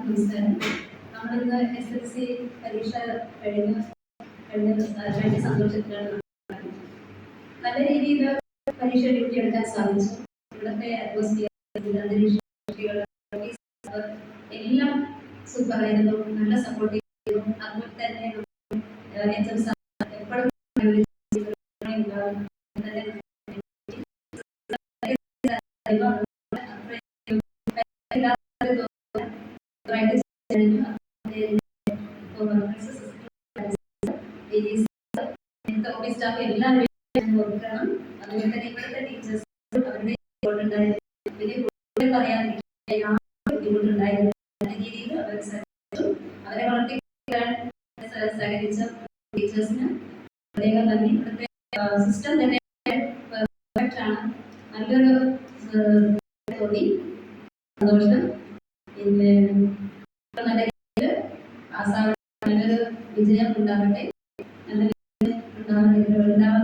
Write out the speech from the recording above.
നമസ്കാരം. നമ്മളിന്ന് SSLC പരീക്ഷ കഴിഞ്ഞ സന്തോഷത്തിലാണ്. നല്ല രീതിയിൽ പരീക്ഷ എഴുതിയെടുക്കാൻ സാധിച്ചു. ഇവിടുത്തെ അറ്റ്മോസ്ഫിയർ, അന്തരീക്ഷം, എല്ലാം സൂപ്പറായിരുന്നു. നല്ല സപ്പോർട്ട് ചെയ്തു. അതുപോലെ തന്നെ എപ്പോഴും ഓഫീസ് സ്റ്റാഫ് എല്ലാവരും നോക്കണം. അതുപോലെ തന്നെ ഇവിടുത്തെ ടീച്ചേഴ്സ് അവരുടെ പറയാൻ ബുദ്ധിമുട്ടുണ്ടായിരുന്നു. രീതിയിൽ അവർ അവരെ വളർത്തിക്കാൻ സഹകരിച്ച ടീച്ചേഴ്സിന് പ്രത്യേകം നന്ദി. ഇവിടുത്തെ സിസ്റ്റം തന്നെ പെർഫെക്റ്റ് ആണ്. നല്ലൊരു തോന്നി, സന്തോഷം. പിന്നെ നല്ല രീതിയിൽ നല്ലൊരു വിജയം ഉണ്ടാവട്ടെ. നല്ല ഉണ്ടാവാൻ